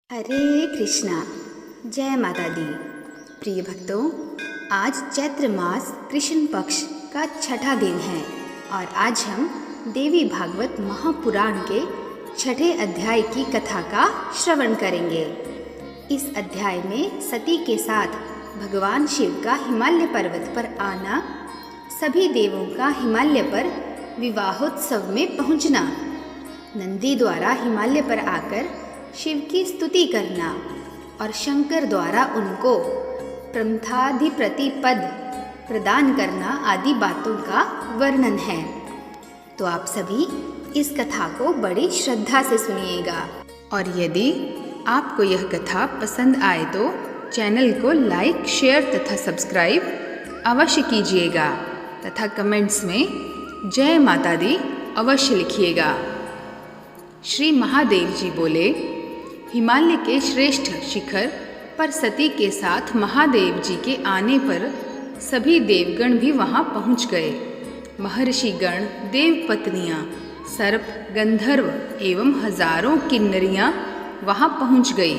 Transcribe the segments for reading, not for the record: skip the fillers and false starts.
हरे कृष्णा। जय माता दी। प्रिय भक्तों, आज चैत्र मास कृष्ण पक्ष का छठा दिन है और आज हम देवी भागवत महापुराण के छठे अध्याय की कथा का श्रवण करेंगे। इस अध्याय में सती के साथ भगवान शिव का हिमालय पर्वत पर आना, सभी देवों का हिमालय पर विवाहोत्सव में पहुंचना, नंदी द्वारा हिमालय पर आकर शिव की स्तुति करना और शंकर द्वारा उनको प्रमथाधिपति पद प्रदान करना आदि बातों का वर्णन है। तो आप सभी इस कथा को बड़ी श्रद्धा से सुनिएगा और यदि आपको यह कथा पसंद आए तो चैनल को लाइक, शेयर तथा सब्सक्राइब अवश्य कीजिएगा तथा कमेंट्स में जय माता दी अवश्य लिखिएगा। श्री महादेव जी बोले, हिमालय के श्रेष्ठ शिखर पर सती के साथ महादेव जी के आने पर सभी देवगण भी वहां पहुंच गए। महर्षि गण, देव पत्नियां, सर्प, गंधर्व एवं हजारों किन्नरियां वहां पहुंच गई।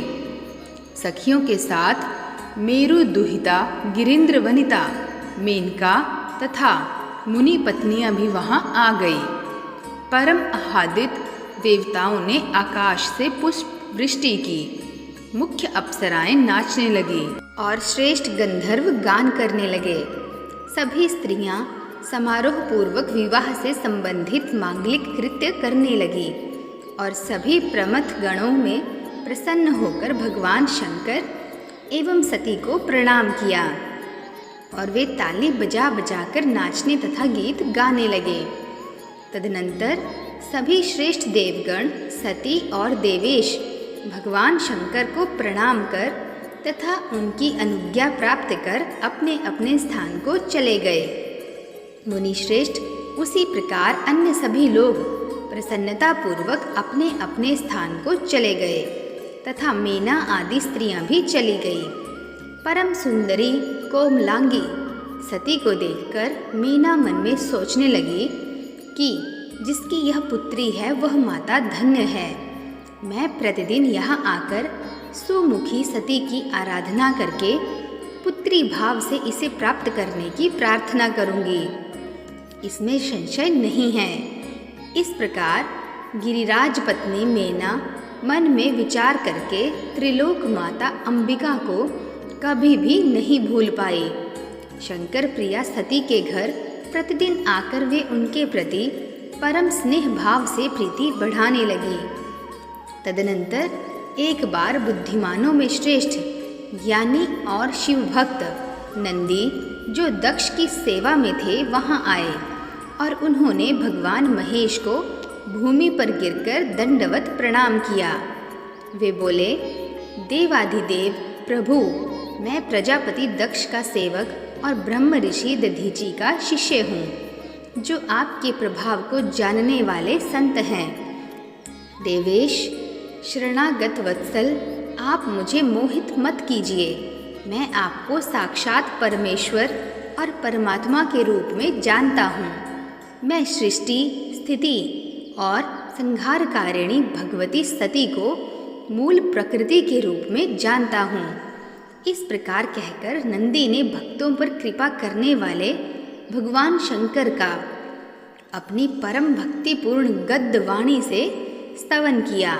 सखियों के साथ मेरु दुहिता, गिरिंद्र वनिता, मेनका तथा मुनि पत्नियां भी वहां आ गई। परम आह्लादित देवताओं ने आकाश से पुष्प वृष्टि की। मुख्य अप्सराएं नाचने लगी और श्रेष्ठ गंधर्व गान करने लगे। सभी स्त्रियां समारोह पूर्वक विवाह से संबंधित मांगलिक कृत्य करने लगी और सभी प्रमथ गणों में प्रसन्न होकर भगवान शंकर एवं सती को प्रणाम किया और वे ताली बजा बजाकर नाचने तथा गीत गाने लगे। तदनंतर सभी श्रेष्ठ देवगण सती और देवेश भगवान शंकर को प्रणाम कर तथा उनकी अनुज्ञा प्राप्त कर अपने अपने स्थान को चले गए। मुनि श्रेष्ठ उसी प्रकार अन्य सभी लोग प्रसन्नता पूर्वक अपने अपने स्थान को चले गए तथा मीना आदि स्त्रियां भी चली गई। परम सुंदरी कोमलांगी सती को देखकर मीना मन में सोचने लगी कि जिसकी यह पुत्री है वह माता धन्य है। मैं प्रतिदिन यहाँ आकर सुमुखी सती की आराधना करके पुत्री भाव से इसे प्राप्त करने की प्रार्थना करूँगी, इसमें संशय नहीं है। इस प्रकार गिरिराज पत्नी मेना मन में विचार करके त्रिलोक माता अंबिका को कभी भी नहीं भूल पाई। शंकर प्रिया सती के घर प्रतिदिन आकर वे उनके प्रति परम स्नेह भाव से प्रीति बढ़ाने लगी। तदनंतर एक बार बुद्धिमानों में श्रेष्ठ ज्ञानी और शिव भक्त नंदी, जो दक्ष की सेवा में थे, वहां आए और उन्होंने भगवान महेश को भूमि पर गिरकर दंडवत प्रणाम किया। वे बोले, देवाधिदेव प्रभु, मैं प्रजापति दक्ष का सेवक और ब्रह्म ऋषि दधीचि का शिष्य हूँ, जो आपके प्रभाव को जानने वाले संत हैं। देवेश शरणागत वत्सल, आप मुझे मोहित मत कीजिए। मैं आपको साक्षात परमेश्वर और परमात्मा के रूप में जानता हूँ। मैं सृष्टि, स्थिति और संहारकारिणी भगवती सती को मूल प्रकृति के रूप में जानता हूँ। इस प्रकार कहकर नंदी ने भक्तों पर कृपा करने वाले भगवान शंकर का अपनी परम भक्तिपूर्ण गद्य वाणी से स्तवन किया।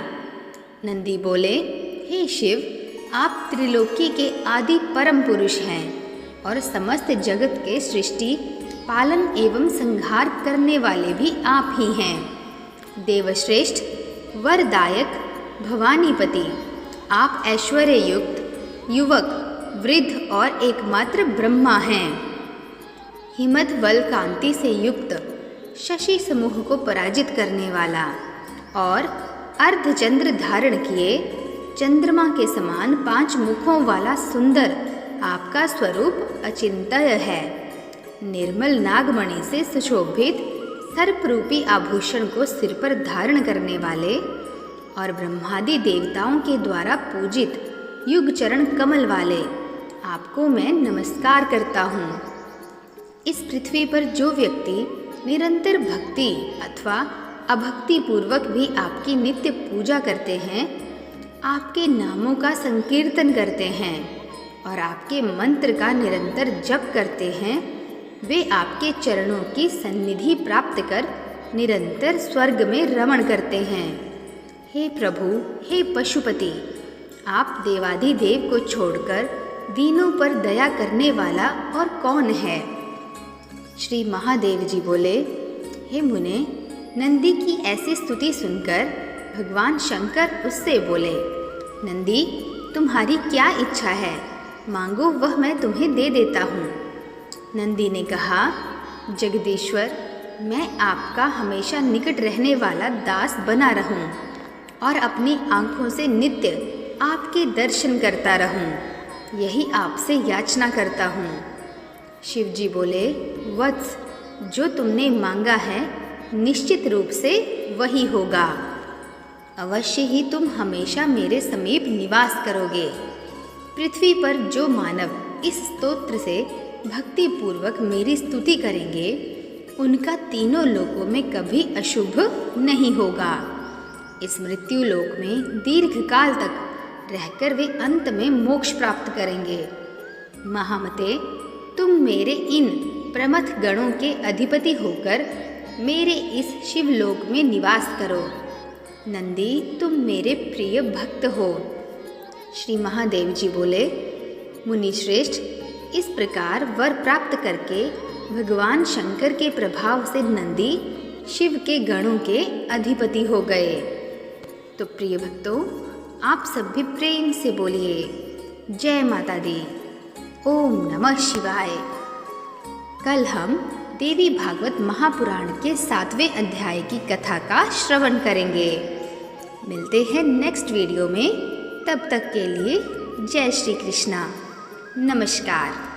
नंदी बोले, हे शिव, आप त्रिलोकी के आदि परम पुरुष हैं और समस्त जगत के सृष्टि, पालन एवं संहार करने वाले भी आप ही हैं। देवश्रेष्ठ, वरदायक, भवानीपति, आप ऐश्वर्य युक्त, युवक, वृद्ध और एकमात्र ब्रह्मा हैं। हिमत वल कांति से युक्त, शशि समूह को पराजित करने वाला और अर्धचंद्र धारण किए चंद्रमा के समान 5 मुखों वाला सुंदर आपका स्वरूप अचिंत्य है। निर्मल नागमणि से सुशोभित सर्परूपी आभूषण को सिर पर धारण करने वाले और ब्रह्मादि देवताओं के द्वारा पूजित युग चरण कमल वाले आपको मैं नमस्कार करता हूँ। इस पृथ्वी पर जो व्यक्ति निरंतर भक्ति अथवा अभक्ति पूर्वक भी आपकी नित्य पूजा करते हैं, आपके नामों का संकीर्तन करते हैं और आपके मंत्र का निरंतर जप करते हैं, वे आपके चरणों की सन्निधि प्राप्त कर निरंतर स्वर्ग में रमण करते हैं। हे प्रभु, हे पशुपति, आप देवाधिदेव को छोड़कर दीनों पर दया करने वाला और कौन है? श्री महादेव जी बोले, हे मुने, नंदी की ऐसी स्तुति सुनकर भगवान शंकर उससे बोले, नंदी, तुम्हारी क्या इच्छा है? मांगो, वह मैं तुम्हें दे देता हूँ। नंदी ने कहा, जगदीश्वर, मैं आपका हमेशा निकट रहने वाला दास बना रहूं और अपनी आँखों से नित्य आपके दर्शन करता रहूं, यही आपसे याचना करता हूँ। शिव जी बोले, वत्स, जो तुमने मांगा है निश्चित रूप से वही होगा। अवश्य ही तुम हमेशा मेरे समीप निवास करोगे। पृथ्वी पर जो मानव इस स्तोत्र से भक्ति पूर्वक मेरी स्तुति करेंगे, उनका तीनों लोकों में कभी अशुभ नहीं होगा। इस मृत्यु लोक में दीर्घ काल तक रहकर वे अंत में मोक्ष प्राप्त करेंगे। महामते, तुम मेरे इन प्रमथ गणों के अधिपति होकर मेरे इस शिवलोक में निवास करो। नंदी, तुम मेरे प्रिय भक्त हो। श्री महादेव जी बोले, मुनि श्रेष्ठ, इस प्रकार वर प्राप्त करके भगवान शंकर के प्रभाव से नंदी शिव के गणों के अधिपति हो गए। तो प्रिय भक्तों, आप सब भी प्रेम से बोलिए, जय माता दी। ओम नमः शिवाय। कल हम देवी भागवत महापुराण के 7वें अध्याय की कथा का श्रवण करेंगे। मिलते हैं नेक्स्ट वीडियो में। तब तक के लिए जय श्री कृष्णा। नमस्कार।